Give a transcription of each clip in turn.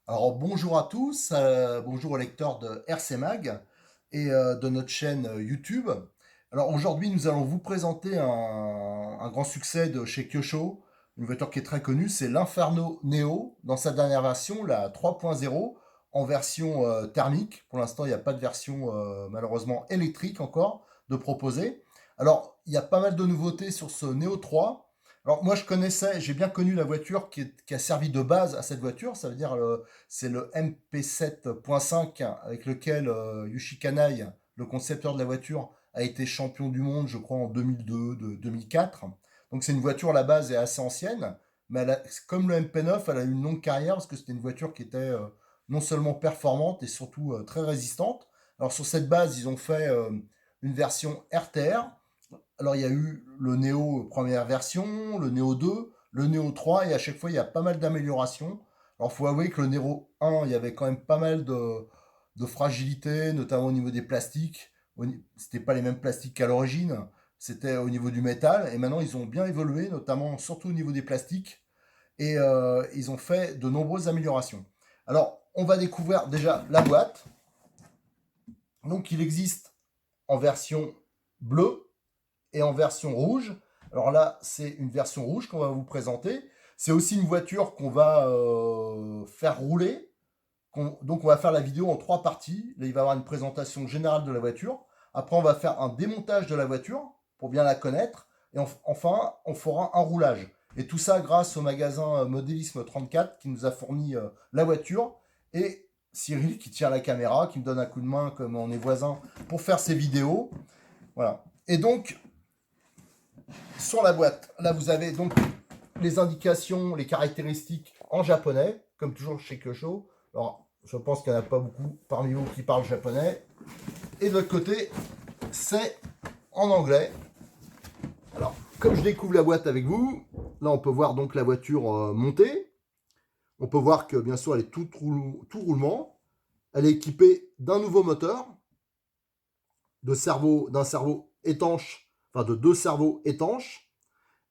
Alors bonjour à tous, bonjour aux lecteurs de RC Mag et de notre chaîne YouTube. Alors aujourd'hui nous allons vous présenter un grand succès de chez Kyosho, une voiture qui est très connue, c'est l'Inferno Neo dans sa dernière version, la 3.0 en version thermique. Pour l'instant il n'y a pas de version malheureusement électrique encore de proposer. Alors il y a pas mal de nouveautés sur ce Neo 3. Alors moi je connaissais, j'ai bien connu la voiture qui a servi de base à cette voiture, ça veut dire c'est le MP7.5 avec lequel Yushi Kanai, le concepteur de la voiture, a été champion du monde, je crois, en 2002, 2004. Donc c'est une voiture, à la base, est assez ancienne, mais comme le MP9, elle a eu une longue carrière parce que c'était une voiture qui était non seulement performante et surtout très résistante. Alors sur cette base, ils ont fait une version RTR. Alors il y a eu le Neo première version, le Neo 2, le Neo 3, et à chaque fois il y a pas mal d'améliorations. Alors, il faut avouer que le Nero 1, il y avait quand même pas mal de fragilité, notamment au niveau des plastiques. C'était pas les mêmes plastiques qu'à l'origine, c'était au niveau du métal. Et maintenant, ils ont bien évolué, notamment surtout au niveau des plastiques. Et ils ont fait de nombreuses améliorations. Alors, on va découvrir déjà la boîte. Donc, il existe en version bleue et en version rouge. Alors là, c'est une version rouge qu'on va vous présenter. C'est aussi une voiture qu'on va faire rouler. Donc on va faire la vidéo en 3 parties. Là, il va y avoir une présentation générale de la voiture. Après, on va faire un démontage de la voiture pour bien la connaître. Et enfin, on fera un roulage. Et tout ça grâce au magasin Modélisme 34 qui nous a fourni la voiture. Et Cyril qui tient la caméra, qui me donne un coup de main comme on est voisins pour faire ces vidéos. Voilà. Et donc, sur la boîte, là vous avez donc les indications, les caractéristiques en japonais, comme toujours chez Kyosho. Alors, je pense qu'il n'y en a pas beaucoup parmi vous qui parlent japonais. Et de l'autre côté, c'est en anglais. Alors, comme je découvre la boîte avec vous, là on peut voir donc la voiture montée. On peut voir que bien sûr elle est tout roulement. Elle est équipée d'un nouveau moteur, d'un cerveau étanche, enfin de 2 cerveaux étanches,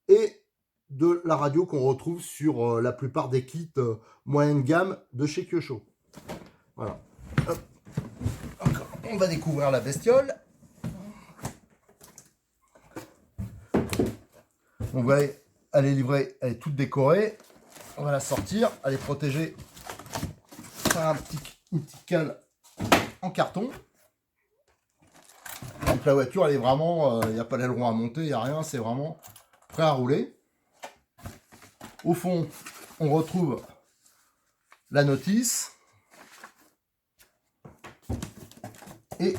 et de la radio qu'on retrouve sur la plupart des kits moyenne gamme de chez Kyosho. Voilà. Hop. On va découvrir la bestiole. On va elle est livrée, elle est toute décorée. On va la sortir, elle est protégée par une petite cale en carton. Donc la voiture, elle est vraiment, il n'y a pas d'aileron à monter, il n'y a rien, c'est vraiment prêt à rouler. Au fond, on retrouve la notice et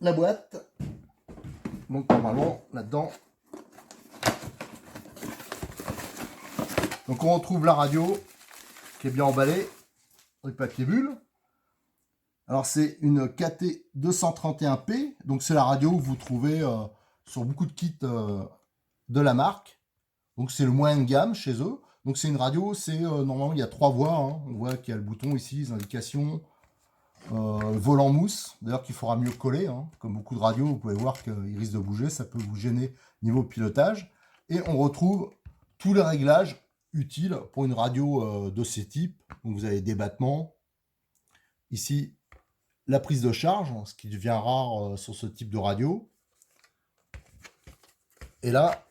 la boîte. Donc normalement, là-dedans. Donc on retrouve la radio qui est bien emballée avec papier bulle. Alors c'est une KT231P, donc c'est la radio que vous trouvez sur beaucoup de kits de la marque. Donc c'est le moyen de gamme chez eux. Donc c'est une radio, c'est normalement il y a 3 voies. Hein. On voit qu'il y a le bouton ici, les indications, volant mousse, d'ailleurs qu'il faudra mieux coller. Hein. Comme beaucoup de radios, vous pouvez voir qu'il risque de bouger, ça peut vous gêner niveau pilotage. Et on retrouve tous les réglages utiles pour une radio de ce type. Donc vous avez des battements. Ici, la prise de charge, ce qui devient rare sur ce type de radio. Et là,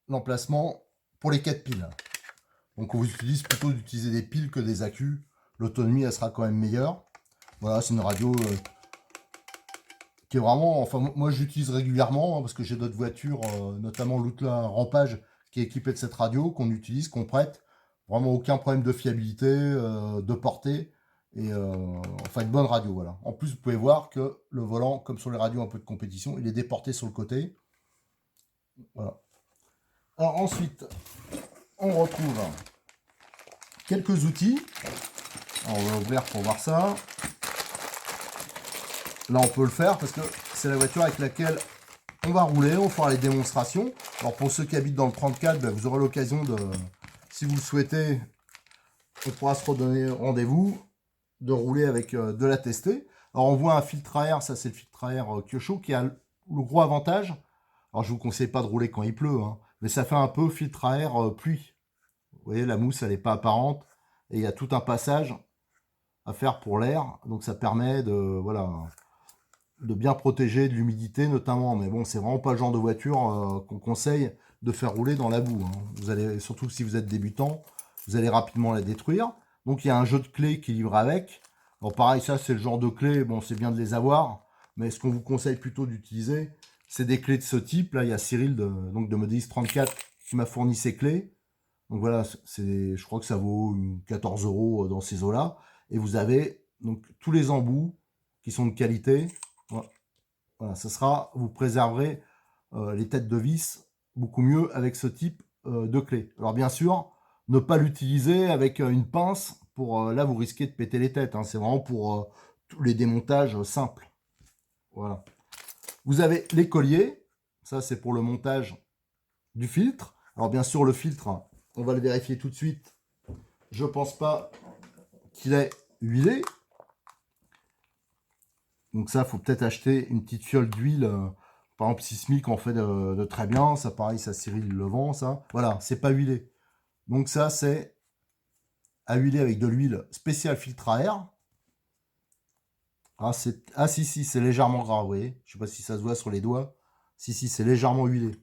l'emplacement pour les 4 piles. Donc on vous utilise plutôt d'utiliser des piles que des accus. L'autonomie, elle sera quand même meilleure. Voilà, c'est une radio qui est vraiment... Enfin, moi, j'utilise régulièrement hein, parce que j'ai d'autres voitures, notamment l'Outla Rampage, qui est équipée de cette radio, qu'on utilise, qu'on prête. Vraiment aucun problème de fiabilité, de portée. Et enfin, une bonne radio, voilà. En plus, vous pouvez voir que le volant, comme sur les radios un peu de compétition, il est déporté sur le côté. Voilà. Alors ensuite, on retrouve quelques outils. Alors, on va ouvrir pour voir ça. Là, on peut le faire parce que c'est la voiture avec laquelle on va rouler, on fera les démonstrations. Alors pour ceux qui habitent dans le 34, ben, vous aurez l'occasion de, si vous le souhaitez, on pourra se redonner rendez-vous de rouler avec, de la tester. Alors on voit un filtre à air, ça c'est le filtre à air Kyosho qui a le gros avantage. Alors je vous conseille pas de rouler quand il pleut, hein, mais ça fait un peu filtre à air pluie. Vous voyez, la mousse elle n'est pas apparente et il y a tout un passage à faire pour l'air, donc ça permet de, voilà, de bien protéger de l'humidité notamment. Mais bon, c'est vraiment pas le genre de voiture qu'on conseille de faire rouler dans la boue, hein. Vous allez, surtout si vous êtes débutant, vous allez rapidement la détruire. Donc il y a un jeu de clés qui livre avec. Bon, pareil, ça c'est le genre de clés, bon c'est bien de les avoir, mais ce qu'on vous conseille plutôt d'utiliser, c'est des clés de ce type. Là, il y a Cyril donc de Modélis 34 qui m'a fourni ces clés. Donc voilà, je crois que ça vaut 14 € dans ces eaux-là. Et vous avez donc tous les embouts qui sont de qualité. Voilà, ce sera, vous préserverez les têtes de vis beaucoup mieux avec ce type de clé. Alors bien sûr, ne pas l'utiliser avec une pince. Là, vous risquez de péter les têtes, hein. C'est vraiment pour tous les démontages simples. Voilà. Vous avez les colliers. Ça, c'est pour le montage du filtre. Alors bien sûr, le filtre, on va le vérifier tout de suite. Je pense pas qu'il est huilé. Donc ça, il faut peut-être acheter une petite fiole d'huile. Par exemple, Sismic en fait de très bien. Ça, pareil, ça, Cyril le vend, ça. Voilà, c'est pas huilé. Donc ça, c'est à huiler avec de l'huile spéciale filtre à air. Ah si, c'est légèrement gras, vous voyez. Je sais pas si ça se voit sur les doigts. Si, c'est légèrement huilé.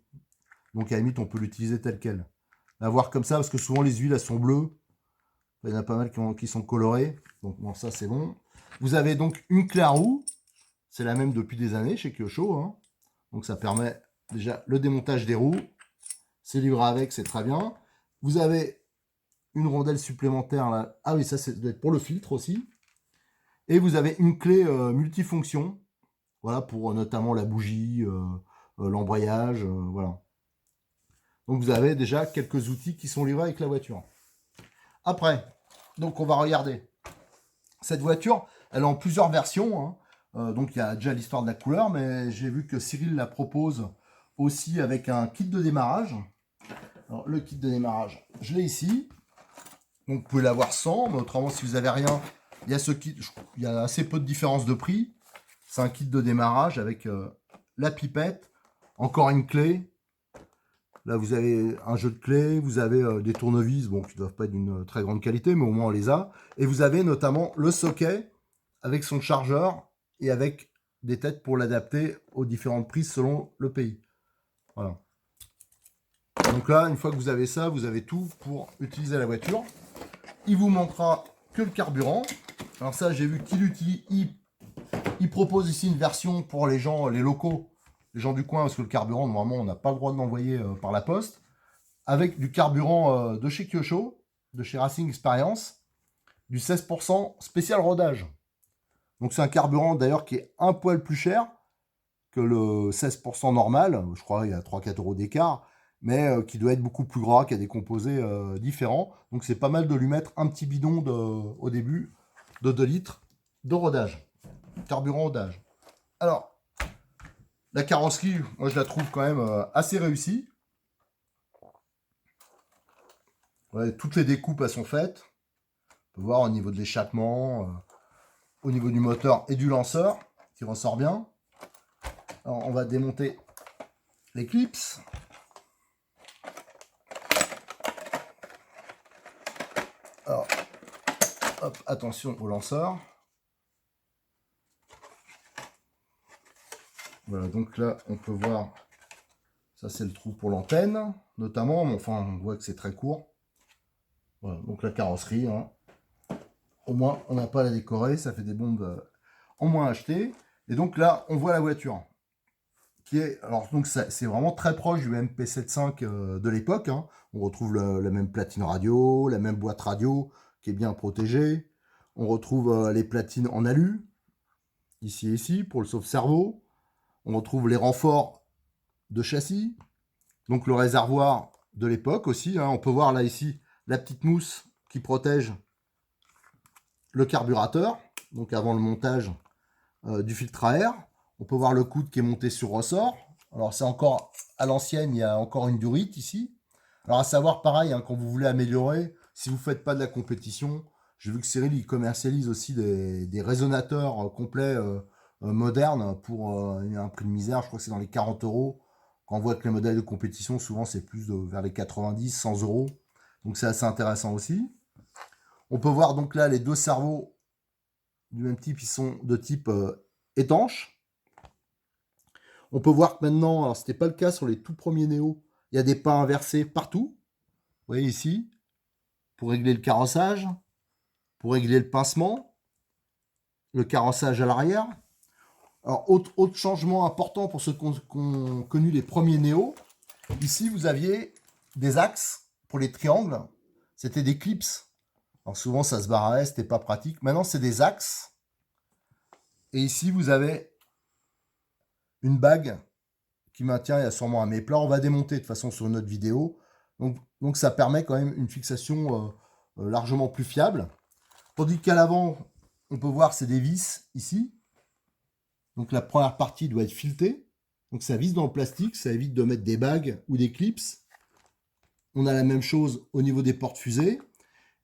Donc à la limite, on peut l'utiliser tel quel. La voir comme ça, parce que souvent les huiles, elles sont bleues. Il y en a pas mal qui sont colorées. Donc bon, ça, c'est bon. Vous avez donc une clé à roue. C'est la même depuis des années chez Kyosho, hein. Donc ça permet déjà le démontage des roues. C'est livré avec, c'est très bien. Vous avez une rondelle supplémentaire là. Ah oui, ça doit être pour le filtre aussi. Et vous avez une clé multifonction. Voilà, pour notamment la bougie, l'embrayage, voilà. Donc vous avez déjà quelques outils qui sont livrés avec la voiture. Après, donc on va regarder. Cette voiture, elle est en plusieurs versions, hein. Donc il y a déjà l'histoire de la couleur, mais j'ai vu que Cyril la propose aussi avec un kit de démarrage. Alors le kit de démarrage, je l'ai ici. Donc vous pouvez l'avoir sans, mais autrement si vous n'avez rien, il y a ce kit, il y a assez peu de différence de prix. C'est un kit de démarrage avec la pipette, encore une clé. Là vous avez un jeu de clés, vous avez des tournevis, bon qui ne doivent pas être d'une très grande qualité, mais au moins on les a. Et vous avez notamment le socket avec son chargeur et avec des têtes pour l'adapter aux différentes prises selon le pays. Voilà. Donc là, une fois que vous avez ça, vous avez tout pour utiliser la voiture. Il vous manquera que le carburant. Alors ça, j'ai vu il propose ici une version pour les gens, les locaux, les gens du coin, parce que le carburant, normalement, on n'a pas le droit de l'envoyer par la poste. Avec du carburant de chez Kyosho, de chez Racing Experience, du 16% spécial rodage. Donc c'est un carburant d'ailleurs qui est un poil plus cher que le 16% normal. Je crois qu'il y a 3-4 € d'écart, mais qui doit être beaucoup plus gras, qui a des composés différents. Donc c'est pas mal de lui mettre un petit bidon au début de 2 litres de rodage, carburant rodage. Alors, la carrosserie, moi je la trouve quand même assez réussie. Ouais, toutes les découpes elles sont faites. On peut voir au niveau de l'échappement, au niveau du moteur et du lanceur, qui ressort bien. Alors, on va démonter les clips. Alors, hop, attention au lanceur. Voilà, donc là, on peut voir, ça c'est le trou pour l'antenne, notamment, mais enfin, on voit que c'est très court. Voilà, donc la carrosserie, hein. Au moins, on n'a pas à la décorer, ça fait des bombes en moins achetées. Et donc là, on voit la voiture. Qui est, alors donc c'est vraiment très proche du MP75 de l'époque, hein. On retrouve la même platine radio, la même boîte radio qui est bien protégée. On retrouve les platines en alu, ici et ici, pour le sauve-cerveau. On retrouve les renforts de châssis. Donc le réservoir de l'époque aussi, hein. On peut voir là ici la petite mousse qui protège le carburateur, donc avant le montage du filtre à air. On peut voir le coude qui est monté sur ressort. Alors c'est encore à l'ancienne, il y a encore une durite ici. Alors à savoir, pareil, hein, quand vous voulez améliorer, si vous ne faites pas de la compétition, j'ai vu que Cyril, il commercialise aussi des résonateurs complets modernes pour un prix de misère, je crois que c'est dans les 40 euros. Quand on voit que les modèles de compétition, souvent c'est plus vers les 90, 100 euros. Donc c'est assez intéressant aussi. On peut voir donc là les deux cerveaux du même type, ils sont de type étanche. On peut voir que maintenant, alors c'était pas le cas sur les tout premiers Néo, il y a des pas inversés partout. Vous voyez ici, pour régler le carrossage, pour régler le pincement, le carrossage à l'arrière. Alors, autre changement important pour ceux qui ont connu les premiers Néo, ici vous aviez des axes pour les triangles, c'était des clips. Alors souvent ça se barrait, c'était pas pratique. Maintenant c'est des axes. Et ici vous avez une bague qui maintient, il y a sûrement un méplat. On va démonter de toute façon sur une autre vidéo. Donc ça permet quand même une fixation largement plus fiable. Tandis qu'à l'avant, on peut voir c'est des vis ici. Donc la première partie doit être filetée. Donc ça visse dans le plastique, ça évite de mettre des bagues ou des clips. On a la même chose au niveau des portes fusées.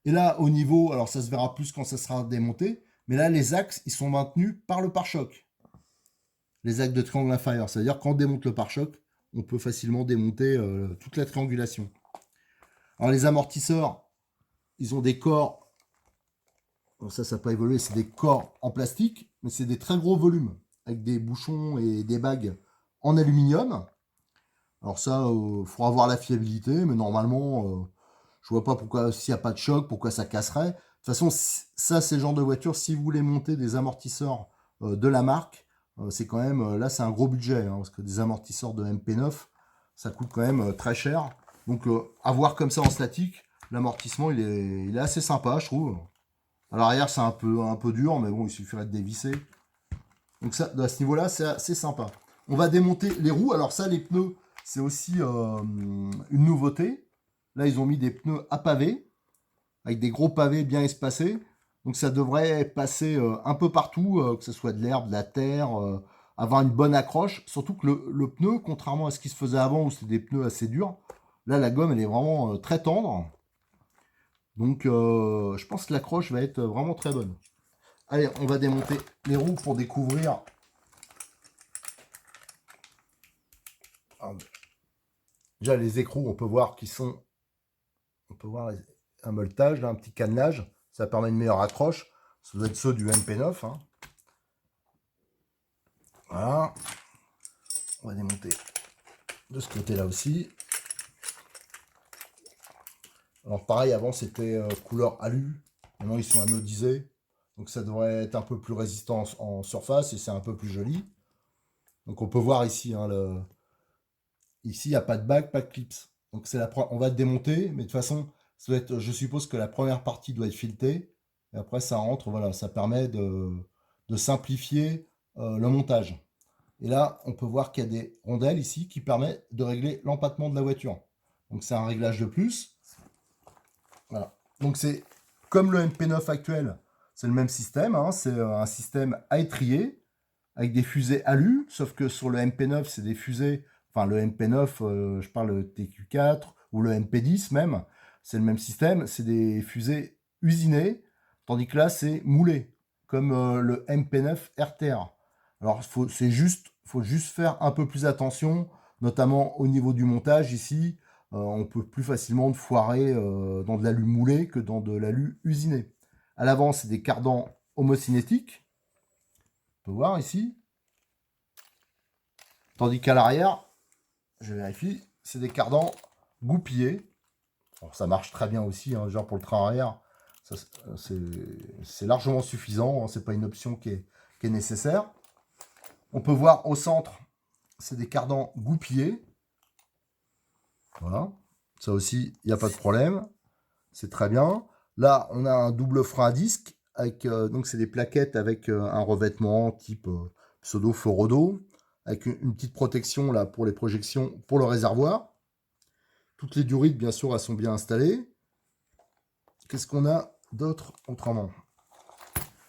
Et là, au niveau, alors ça se verra plus quand ça sera démonté, mais là, les axes, ils sont maintenus par le pare-choc. Les axes de triangle inférieur. C'est-à-dire quand on démonte le pare-choc, on peut facilement démonter toute la triangulation. Alors les amortisseurs, ils ont des corps, alors ça n'a pas évolué, c'est des corps en plastique, mais c'est des très gros volumes, avec des bouchons et des bagues en aluminium. Alors ça, il faudra voir la fiabilité, mais normalement, je vois pas pourquoi, s'il n'y a pas de choc, pourquoi ça casserait. De toute façon, ça, c'est le genre de voiture, si vous voulez monter des amortisseurs de la marque, c'est quand même, là, c'est un gros budget, hein, parce que des amortisseurs de MP9, ça coûte quand même très cher. Donc, à voir comme ça en statique, l'amortissement, il est assez sympa, je trouve. À l'arrière, c'est un peu dur, mais bon, il suffirait de dévisser. Donc, ça, à ce niveau-là, c'est assez sympa. On va démonter les roues. Alors ça, les pneus, c'est aussi une nouveauté. Là, ils ont mis des pneus à pavés, avec des gros pavés bien espacés. Donc ça devrait passer un peu partout, que ce soit de l'herbe, de la terre, avoir une bonne accroche. Surtout que le pneu, contrairement à ce qui se faisait avant, où c'était des pneus assez durs, là, la gomme, elle est vraiment très tendre. Donc je pense que l'accroche va être vraiment très bonne. Allez, on va démonter les roues pour découvrir. Déjà, les écrous, on peut voir qu'ils sont... On peut voir un molletage, là, un petit cannelage. Ça permet une meilleure accroche. Ça doit être ceux du MP9. Hein. Voilà. On va démonter de ce côté-là aussi. Alors pareil, avant c'était couleur alu. Maintenant ils sont anodisés. Donc ça devrait être un peu plus résistant en surface et c'est un peu plus joli. Donc on peut voir ici, hein, ici il n'y a pas de bague, pas de clips. Donc on va démonter, mais de toute façon, ça doit être, je suppose que la première partie doit être filetée. Et après ça rentre, voilà, ça permet de simplifier le montage. Et là, on peut voir qu'il y a des rondelles ici qui permettent de régler l'empattement de la voiture. Donc c'est un réglage de plus. Voilà. Donc c'est comme le MP9 actuel, c'est le même système. Hein, c'est un système à étrier avec des fusées alu, sauf que sur le MP9, c'est des fusées, enfin le MP9, je parle le TQ4 ou le MP10 même, c'est le même système, c'est des fusées usinées, tandis que là, c'est moulé, comme le MP9 RTR. Alors, faut juste faire un peu plus attention, notamment au niveau du montage ici. On peut plus facilement foirer dans de l'alu moulé que dans de l'alu usiné. À l'avant, c'est des cardans homocinétiques. On peut voir ici. Tandis qu'à l'arrière, je vérifie, c'est des cardans goupillés. Alors, ça marche très bien aussi, hein, genre pour le train arrière. C'est largement suffisant, hein, c'est pas une option qui est nécessaire. On peut voir au centre, c'est des cardans goupillés. Voilà, ça aussi, il n'y a pas de problème. C'est très bien. Là, on a un double frein à disque. Donc, c'est des plaquettes avec un revêtement type pseudo Forodo, avec une petite protection là pour les projections, pour le réservoir. Toutes les durites, bien sûr, elles sont bien installées. Qu'est-ce qu'on a d'autre autrement?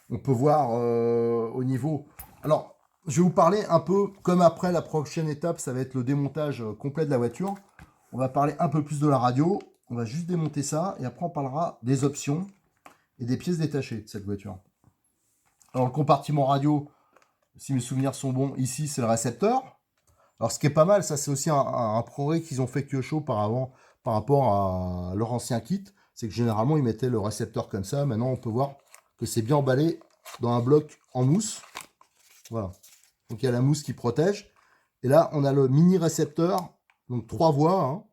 On peut voir au niveau... Alors, je vais vous parler un peu, comme après, la prochaine étape, ça va être le démontage complet de la voiture. on va parler un peu plus de la radio. On va juste démonter ça et après on parlera des options et des pièces détachées de cette voiture. Alors le compartiment radio, si mes souvenirs sont bons, ici c'est le récepteur. Alors ce qui est pas mal, ça c'est aussi un progrès qu'ils ont fait Kyosho par rapport à leur ancien kit, c'est que généralement ils mettaient le récepteur comme ça. Maintenant on peut voir que c'est bien emballé dans un bloc en mousse. Voilà. Donc il y a la mousse qui protège. Et là on a le mini récepteur, donc 3 voies. Hein.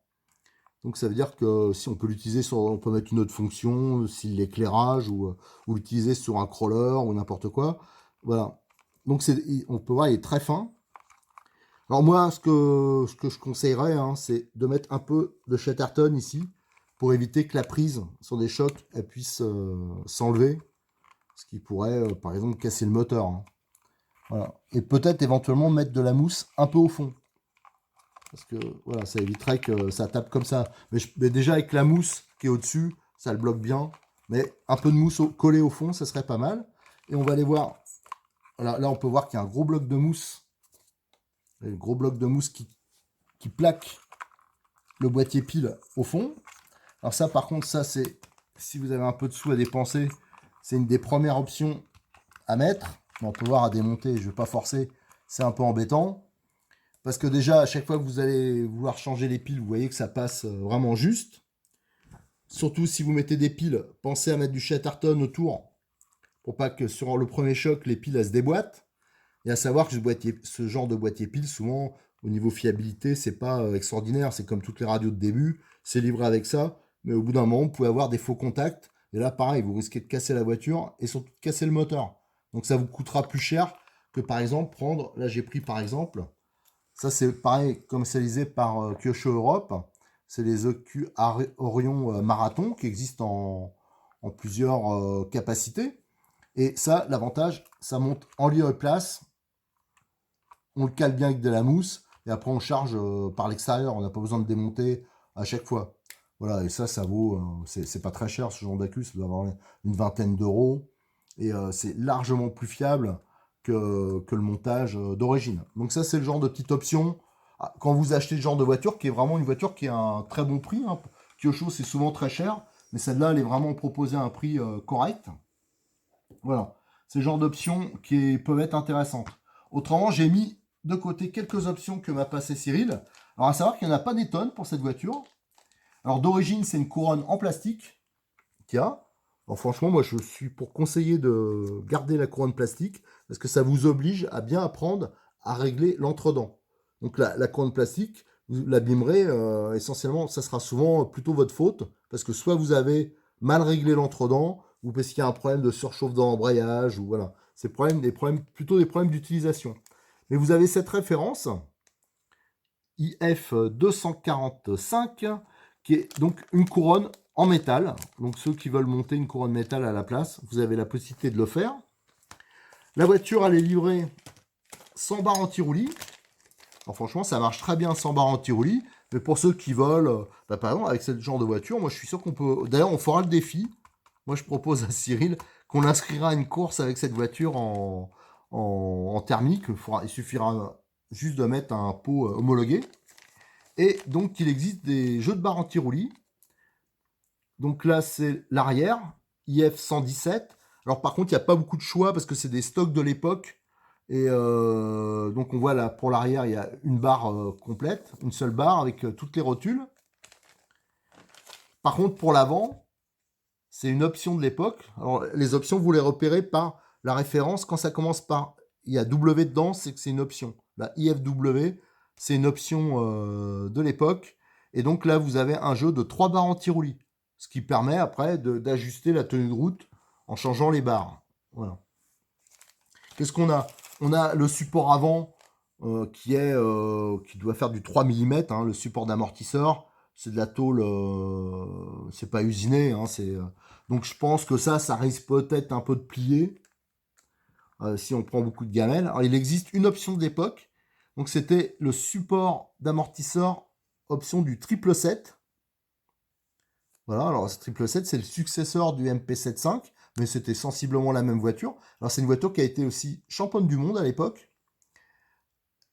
Donc ça veut dire que si on peut l'utiliser sur, on peut mettre une autre fonction, si l'éclairage ou l'utiliser sur un crawler ou n'importe quoi. Voilà. Donc on peut voir, il est très fin. Alors moi, ce que je conseillerais, hein, c'est de mettre un peu de Chatterton ici pour éviter que la prise sur des chocs elle puisse s'enlever, ce qui pourrait, par exemple, casser le moteur. Hein. Voilà. Et peut-être éventuellement mettre de la mousse un peu au fond. Parce que voilà, ça éviterait que ça tape comme ça. Mais déjà avec la mousse qui est au-dessus, ça le bloque bien. Mais un peu de mousse collée au fond, ça serait pas mal. Et on va aller voir. Voilà, là, on peut voir qu'il y a un gros bloc de mousse. Le gros bloc de mousse qui plaque le boîtier pile au fond. Alors ça, par contre, ça c'est, si vous avez un peu de sous à dépenser, c'est une des premières options à mettre. Mais on peut voir à démonter, je ne vais pas forcer, c'est un peu embêtant. Parce que déjà, à chaque fois que vous allez vouloir changer les piles, vous voyez que ça passe vraiment juste. Surtout si vous mettez des piles, pensez à mettre du Chatterton autour pour pas que sur le premier choc, les piles elles se déboîtent. Et à savoir que ce genre de boîtier pile, souvent, au niveau fiabilité, c'est pas extraordinaire. C'est comme toutes les radios de début, c'est livré avec ça. Mais au bout d'un moment, vous pouvez avoir des faux contacts. Et là, pareil, vous risquez de casser la voiture et surtout de casser le moteur. Donc ça vous coûtera plus cher que par exemple prendre, là j'ai pris par exemple, ça c'est pareil, commercialisé par Kyosho Europe. C'est les EQ Orion Marathon qui existent en plusieurs capacités. Et ça, l'avantage, ça monte en lieu et place. On le cale bien avec de la mousse. Et après, on charge par l'extérieur. On n'a pas besoin de démonter à chaque fois. Voilà, et ça vaut... c'est pas très cher, ce genre d'accu. Ça doit avoir une vingtaine d'euros. Et c'est largement plus fiable que le montage d'origine. Donc ça, c'est le genre de petite option. Quand vous achetez ce genre de voiture, qui est vraiment une voiture qui a un très bon prix. Hein. Kyosho, c'est souvent très cher. Mais celle-là, elle est vraiment proposée à un prix correct. Voilà. C'est le genre d'options qui peuvent être intéressantes. Autrement, j'ai mis de côté quelques options que m'a passé Cyril. Alors, à savoir qu'il n'y en a pas des tonnes pour cette voiture. Alors, d'origine, c'est une couronne en plastique qu'il y a. Alors, franchement, moi, je suis pour conseiller de garder la couronne plastique parce que ça vous oblige à bien apprendre à régler l'entredent. Donc, la couronne plastique, vous l'abîmerez essentiellement, ça sera souvent plutôt votre faute parce que soit vous avez mal réglé l'entredent ou parce qu'il y a un problème de surchauffe dans l'embrayage ou voilà. C'est plutôt des problèmes d'utilisation. Mais vous avez cette référence IF 245 qui est donc une couronne en métal. Donc ceux qui veulent monter une couronne métal à la place, vous avez la possibilité de le faire. La voiture, elle est livrée sans barre anti-roulis. Alors franchement, ça marche très bien sans barre anti-roulis. Mais pour ceux qui veulent, par exemple, avec ce genre de voiture, moi je suis sûr qu'on peut... D'ailleurs, on fera le défi. Moi, je propose à Cyril qu'on inscrira à une course avec cette voiture en thermique. Il suffira juste de mettre un pot homologué. Et donc, il existe des jeux de barres anti-roulis. Donc là, c'est l'arrière, IF 117. Alors par contre, il n'y a pas beaucoup de choix parce que c'est des stocks de l'époque. Et donc on voit là, pour l'arrière, il y a une barre complète, une seule barre avec toutes les rotules. Par contre, pour l'avant, c'est une option de l'époque. Alors les options, vous les repérez par la référence. Quand ça commence par, il y a W dedans, c'est que c'est une option. La IFW, c'est une option de l'époque. Et donc là, vous avez un jeu de 3 barres anti-roulis. Ce qui permet après d'ajuster la tenue de route en changeant les barres. Voilà. Qu'est-ce qu'on a? On a le support avant qui doit faire du 3 mm, hein, le support d'amortisseur. C'est de la tôle, c'est pas usiné. Hein, donc je pense que ça risque peut-être un peu de plier si on prend beaucoup de gamelles. Alors il existe une option d'époque. Donc c'était le support d'amortisseur option du 777. Voilà, alors ce 777, c'est le successeur du MP75, mais c'était sensiblement la même voiture. Alors c'est une voiture qui a été aussi championne du monde à l'époque.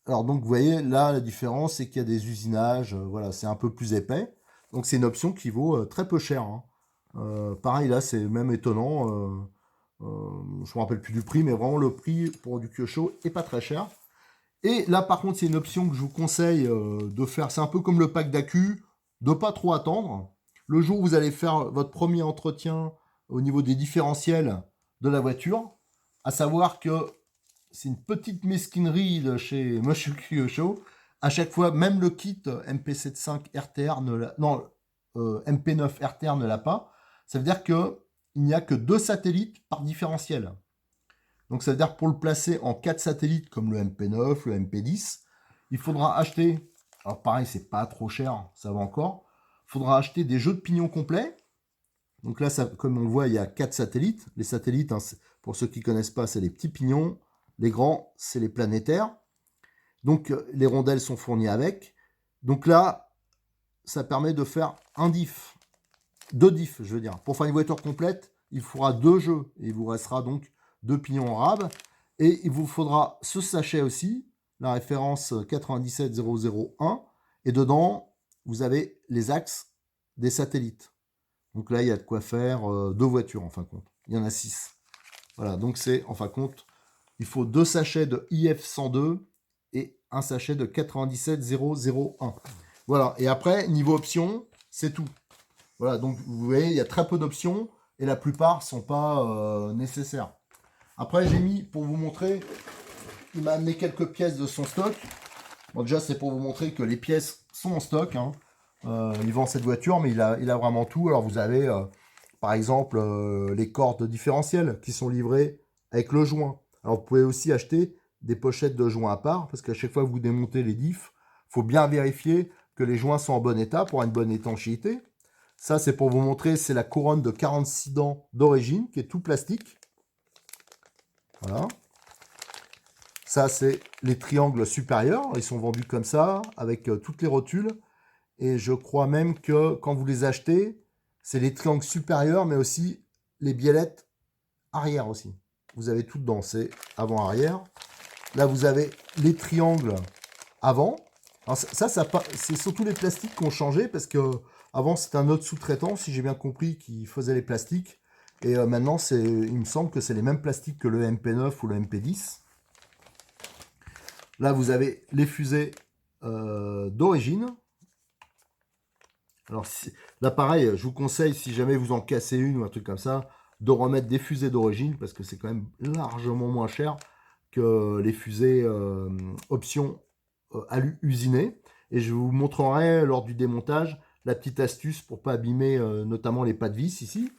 Alors donc vous voyez là la différence c'est qu'il y a des usinages, voilà, c'est un peu plus épais. Donc c'est une option qui vaut très peu cher, hein. Pareil là c'est même étonnant. Je me rappelle plus du prix, mais vraiment le prix pour du Kyosho est pas très cher. Et là par contre c'est une option que je vous conseille de faire. C'est un peu comme le pack d'accu, de pas trop attendre. Le jour où vous allez faire votre premier entretien au niveau des différentiels de la voiture, à savoir que c'est une petite mesquinerie de chez Monsieur Kyosho. À chaque fois, même le kit MP75 RTR ne l'a, non, MP9 RTR ne l'a pas. Ça veut dire que il n'y a que 2 satellites par différentiel. Donc ça veut dire pour le placer en 4 satellites comme le MP9, le MP10, il faudra acheter, alors pareil c'est pas trop cher, ça va encore, il faudra acheter des jeux de pignons complets. Donc là, ça, comme on le voit, il y a 4 satellites. Les satellites, hein, pour ceux qui ne connaissent pas, c'est les petits pignons. Les grands, c'est les planétaires. Donc les rondelles sont fournies avec. Donc là, ça permet de faire un diff. 2 diffs, je veux dire. Pour faire une voiture complète, il faudra 2 jeux. Et il vous restera donc 2 pignons en rab. Et il vous faudra ce sachet aussi, la référence 97001. Et dedans, vous avez les axes des satellites. Donc là, il y a de quoi faire 2 voitures en fin de compte. Il y en a 6. Voilà, donc c'est en fin de compte, il faut 2 sachets de IF102 et un sachet de 97001. Voilà, et après, niveau options, c'est tout. Voilà, donc vous voyez, il y a très peu d'options et la plupart ne sont pas nécessaires. Après, j'ai mis, pour vous montrer, il m'a amené quelques pièces de son stock. Bon, déjà, c'est pour vous montrer que les pièces sont en stock, hein. Il vend cette voiture, mais il a vraiment tout. Alors, vous avez, par exemple, les cordes différentielles qui sont livrées avec le joint. Alors, vous pouvez aussi acheter des pochettes de joints à part, parce qu'à chaque fois que vous démontez les diffs, il faut bien vérifier que les joints sont en bon état pour une bonne étanchéité. Ça, c'est pour vous montrer, c'est la couronne de 46 dents d'origine, qui est tout plastique. Voilà. Ça, c'est les triangles supérieurs. Ils sont vendus comme ça, avec toutes les rotules. Et je crois même que quand vous les achetez, c'est les triangles supérieurs, mais aussi les biellettes arrière aussi. Vous avez tout dedans, c'est avant-arrière. Là, vous avez les triangles avant. Alors c'est surtout les plastiques qui ont changé, parce que avant c'était un autre sous-traitant, si j'ai bien compris, qui faisait les plastiques. Et maintenant, il me semble que c'est les mêmes plastiques que le MP9 ou le MP10. Là, vous avez les fusées d'origine. Alors là, pareil, je vous conseille, si jamais vous en cassez une ou un truc comme ça, de remettre des fusées d'origine, parce que c'est quand même largement moins cher que les fusées option alu usinées. Et je vous montrerai lors du démontage la petite astuce pour pas abîmer notamment les pas de vis ici.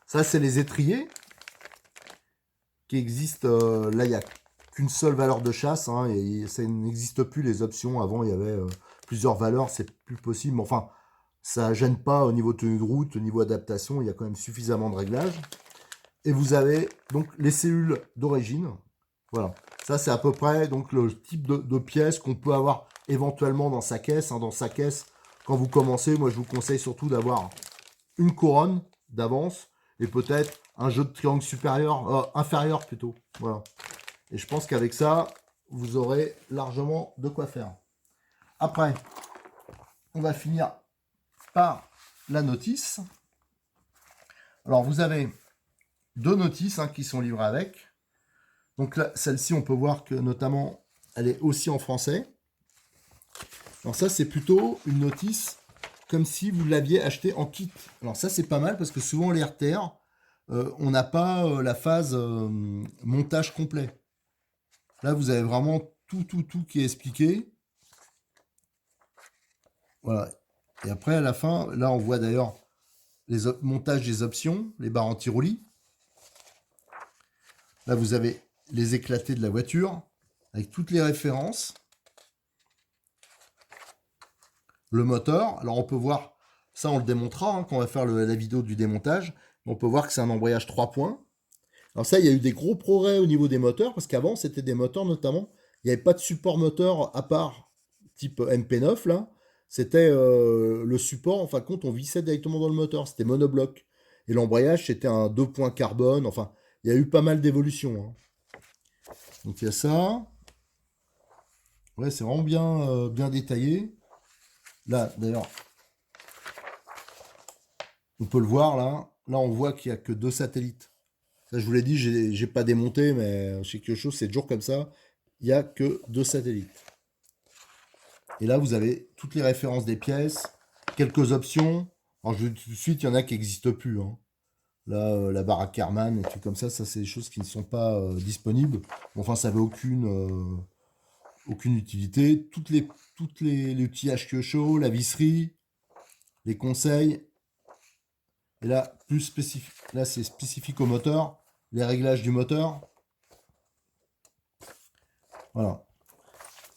Ça, c'est les étriers qui existent. Là, il n'y a qu'une seule valeur de chasse, hein, et ça n'existe plus les options. Avant, il y avait plusieurs valeurs, c'est plus possible. Mais enfin, ça gêne pas au niveau tenue de route, au niveau adaptation, il y a quand même suffisamment de réglages. Et vous avez donc les cellules d'origine. Voilà, ça c'est à peu près donc le type de pièce qu'on peut avoir éventuellement dans sa caisse, hein. Dans sa caisse, quand vous commencez, moi je vous conseille surtout d'avoir une couronne d'avance et peut-être un jeu de triangle supérieur, inférieur plutôt. Voilà. Et je pense qu'avec ça, vous aurez largement de quoi faire. Après, on va finir par la notice. Alors vous avez 2 notices, hein, qui sont livrées avec. Donc là, celle-ci, on peut voir que notamment, elle est aussi en français. Alors ça, c'est plutôt une notice comme si vous l'aviez acheté en kit. Alors ça, c'est pas mal parce que souvent les RTR, on n'a pas la phase montage complet. Là, vous avez vraiment tout qui est expliqué. Voilà. Et après, à la fin, là, on voit d'ailleurs les montages des options, les barres anti-roulis. Là, vous avez les éclatés de la voiture avec toutes les références. Le moteur, alors on peut voir, ça on le démontrera, hein, quand on va faire la vidéo du démontage. On peut voir que c'est un embrayage 3 points. Alors ça, il y a eu des gros progrès au niveau des moteurs, parce qu'avant, c'était des moteurs notamment, il n'y avait pas de support moteur à part, type MP9 là. C'était le support, en fin de compte, on vissait directement dans le moteur, c'était monobloc. Et l'embrayage, c'était un 2 points carbone, enfin, il y a eu pas mal d'évolutions, hein. Donc il y a ça. Ouais, c'est vraiment bien, bien détaillé. Là, d'ailleurs, on peut le voir là. Là, on voit qu'il n'y a que 2 satellites. Ça, je vous l'ai dit, j'ai pas démonté, mais chez Kyosho, c'est toujours comme ça. Il n'y a que 2 satellites. Et là, vous avez toutes les références des pièces, quelques options. Alors, je, tout de suite, il y en a qui n'existent plus, hein. Là, la baraque Karman et tout comme ça, c'est des choses qui ne sont pas disponibles. Enfin, ça n'avait aucune utilité. Les outillages Kyosho, la visserie, les conseils. Et là, plus spécifique, là, c'est spécifique au moteur, les réglages du moteur. Voilà.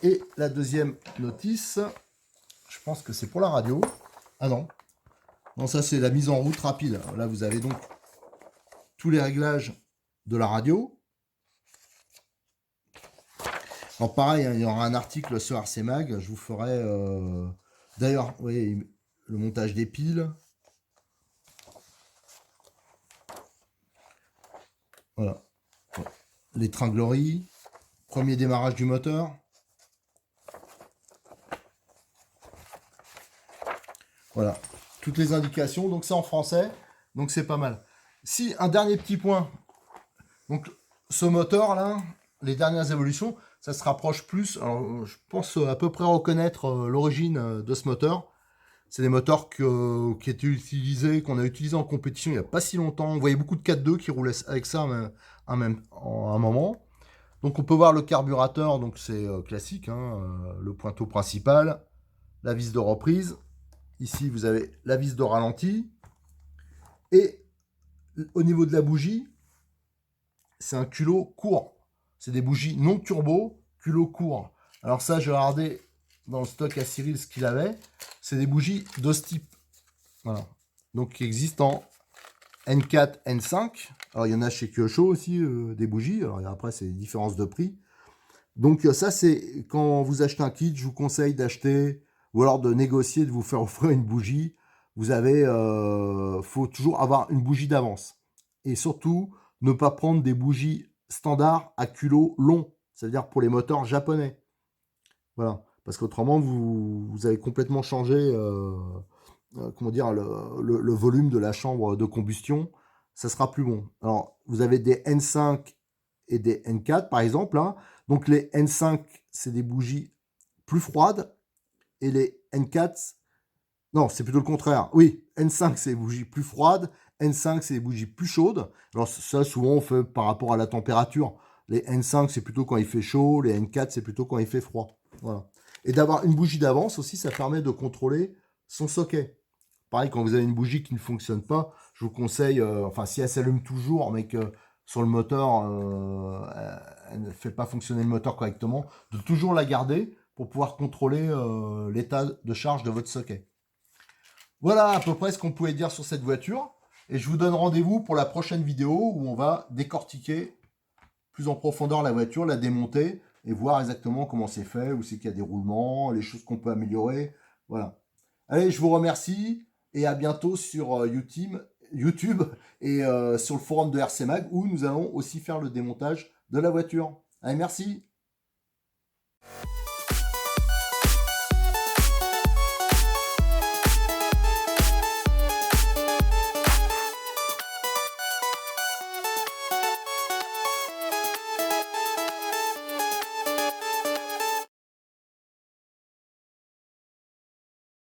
Et la deuxième notice, je pense que c'est pour la radio. Ah non. Non, ça c'est la mise en route rapide. Là, vous avez donc tous les réglages de la radio. Alors pareil, hein, il y aura un article sur RC Mag. Je vous ferai... D'ailleurs, vous voyez, le montage des piles. Voilà. L'étranglerie. Premier démarrage du moteur. Voilà. Toutes les indications. Donc c'est en français. Donc c'est pas mal. Si, un dernier petit point. Donc ce moteur là, les dernières évolutions, ça se rapproche plus. Alors, je pense à peu près reconnaître l'origine de ce moteur. C'est des moteurs qui étaient utilisés, qu'on a utilisés en compétition il n'y a pas si longtemps. On voyait beaucoup de 4.2 qui roulaient avec ça en un moment. Donc on peut voir le carburateur, donc c'est classique, hein, le pointeau principal, la vis de reprise. Ici vous avez la vis de ralenti. Et au niveau de la bougie, c'est un culot court. C'est des bougies non turbo, culot court. Alors ça, j'ai regardé dans le stock à Cyril ce qu'il avait. C'est des bougies de ce type. Voilà. Donc qui existent en N4, N5. Alors il y en a chez Kyosho aussi des bougies. Alors après, c'est des différences de prix. Donc ça, c'est quand vous achetez un kit, je vous conseille d'acheter ou alors de négocier, de vous faire offrir une bougie. Vous avez, faut toujours avoir une bougie d'avance. Et surtout, ne pas prendre des bougies standards à culot long. C'est-à-dire pour les moteurs japonais. Voilà. Parce qu'autrement, vous avez complètement changé comment dire, le volume de la chambre de combustion. Ça sera plus bon. Alors, vous avez des N5 et des N4, par exemple, hein. Donc, les N5, c'est des bougies plus froides. Et les N4, non, c'est plutôt le contraire. Oui, N5, c'est des bougies plus froides. N5, c'est des bougies plus chaudes. Alors ça, souvent, on fait par rapport à la température. Les N5, c'est plutôt quand il fait chaud. Les N4, c'est plutôt quand il fait froid. Voilà. Et d'avoir une bougie d'avance aussi, ça permet de contrôler son socket. Pareil, quand vous avez une bougie qui ne fonctionne pas, je vous conseille, enfin, si elle s'allume toujours, mais que sur le moteur, elle ne fait pas fonctionner le moteur correctement, de toujours la garder pour pouvoir contrôler l'état de charge de votre socket. Voilà à peu près ce qu'on pouvait dire sur cette voiture. Et je vous donne rendez-vous pour la prochaine vidéo où on va décortiquer plus en profondeur la voiture, la démonter et voir exactement comment c'est fait, où c'est qu'il y a des roulements, les choses qu'on peut améliorer. Voilà. Allez, je vous remercie et à bientôt sur YouTube et sur le forum de RC Mag où nous allons aussi faire le démontage de la voiture. Allez, merci.